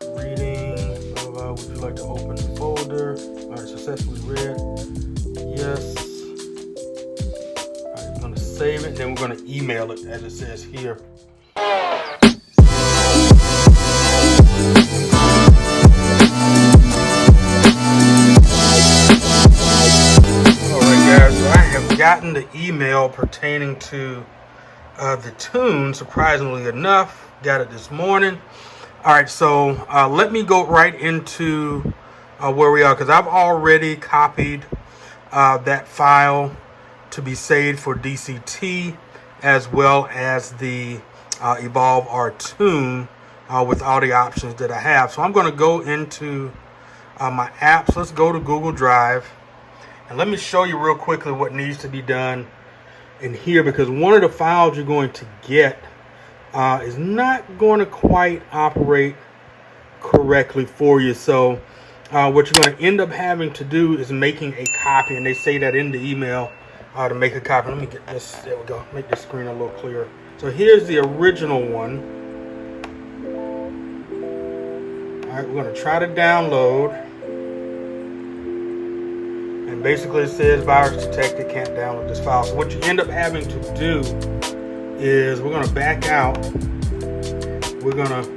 Reading, blah, blah, blah. Would you like to open the folder? All right, successfully read. Yes. All right, we're gonna save it, then we're gonna email it as it says here. Gotten the email pertaining to the tune, surprisingly enough. Got it this morning. All right, so let me go right into where we are, because I've already copied that file to be saved for DCT, as well as the Evolve R tune with all the options that I have. So I'm going to go into my apps. Let's go to Google Drive. And let me show you real quickly what needs to be done in here, because one of the files you're going to get is not going to quite operate correctly for you. So what you're going to end up having to do is making a copy, and they say that in the email to make a copy. Let me get this, there we go, make the screen a little clearer. So here's the original one. All right, we're going to try to download. And basically it says virus detected, can't download this file. So what you end up having to do is we're going to back out. We're going to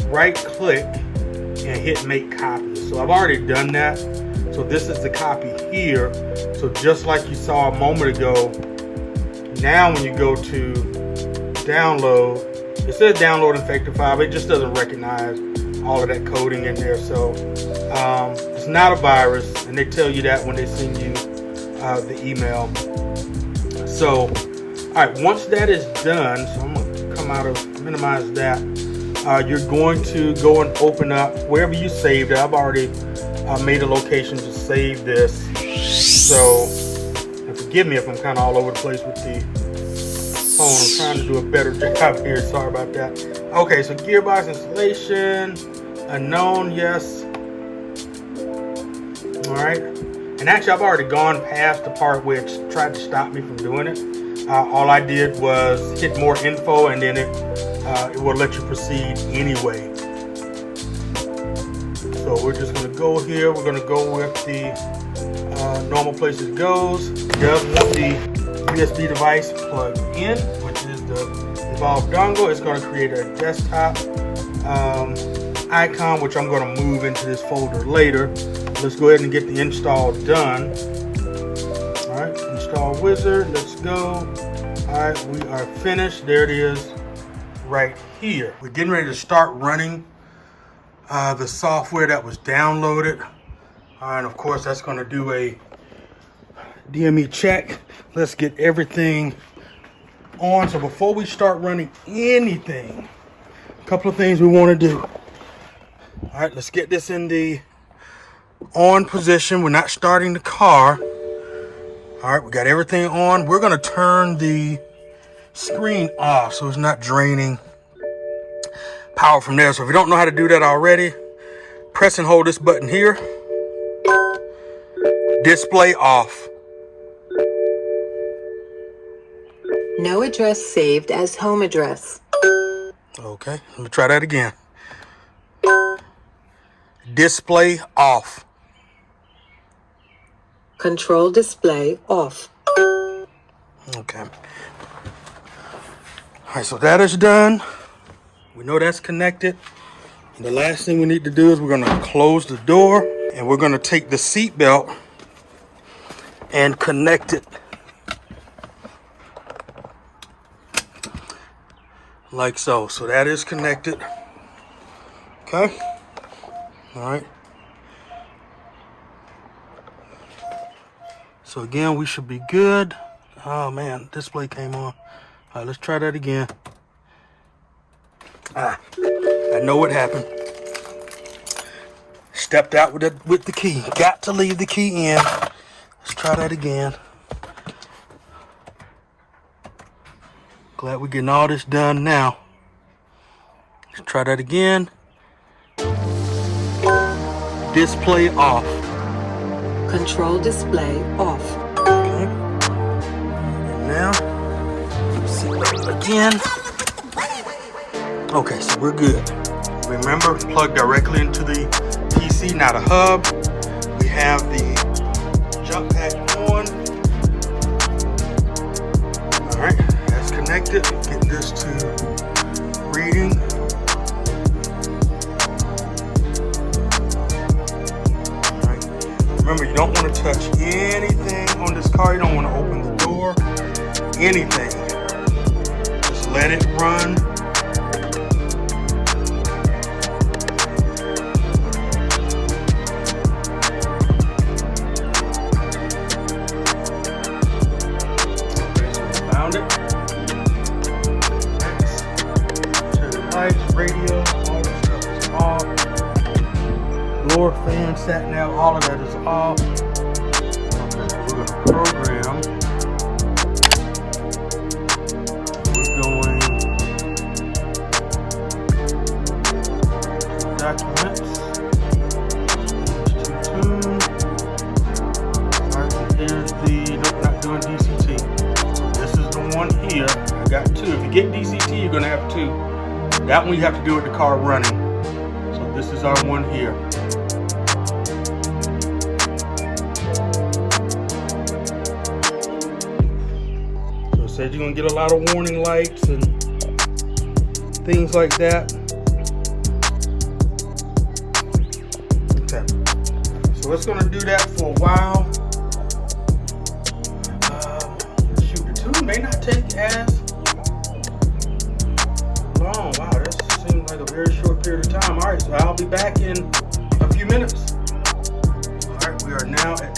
right click and hit make copy. So I've already done that. So this is the copy here. So just like you saw a moment ago, now when you go to download, it says download infected file. It just doesn't recognize all of that coding in there. So it's not a virus, and they tell you that when they send you the email. So all right, once that is done, so I'm going to come out of minimize that. You're going to go and open up wherever you saved it. I've already made a location to save this. So, and forgive me if I'm kind of all over the place with the phone. I'm trying to do a better job here. Sorry about that. Okay, so gearbox installation, unknown, yes. All right. And actually, I've already gone past the part which tried to stop me from doing it. All I did was hit more info, and then it will let you proceed anyway. So we're just going to go here. We're going to go with the normal place it goes. It does want the USB device plugged in, which is the Evolve dongle. It's going to create a desktop icon, which I'm going to move into this folder later. Let's go ahead and get the install done. All right, install wizard. Let's go. All right, we are finished. There it is right here. We're getting ready to start running the software that was downloaded. And of course, that's going to do a DME check. Let's get everything on. So before we start running anything, a couple of things we want to do. All right, let's get this in the on position. We're not starting the car. All right, we got everything on. We're going to turn the screen off so it's not draining power from there. So if you don't know how to do that already, press and hold this button here. Display off. No address saved as home address. Okay, let me try that again. Display off. Control display off. Okay. All right, so that is done. We know that's connected. And the last thing we need to do is we're going to close the door, and we're going to take the seat belt and connect it like so. So that is connected. Okay. All right. So again, we should be good. Oh man, display came on. All right, let's try that again. I know what happened. Stepped out with the key. Got to leave the key in. Let's try that again. Glad we're getting all this done now. Let's try that again. Display off. Control display off. Okay. And now, see again. Okay, so we're good. Remember, plug directly into the PC, not a hub. We have the jump pack on. Alright, that's connected. Get this to reading. Alright. Remember, you don't want to touch anything on this car. You don't want to open the door. Anything. Just let it run. Radio, all this stuff is off. Blower fan, sat nav, all of that is off. Okay, we're going to program. We're going to documents. Tune. Alright, here's the, nope, not doing DCT. This is the one here. I got two. If you get DCT, you're going to have two. That one you have to do with the car running. So this is our one here. So it says you're going to get a lot of warning lights and things like that. Okay. So it's going to do that for a while. Shoot, the tune may not take as long. Wow, this seems like a very short period of time. Alright, so I'll be back in a few minutes. Alright, we are now at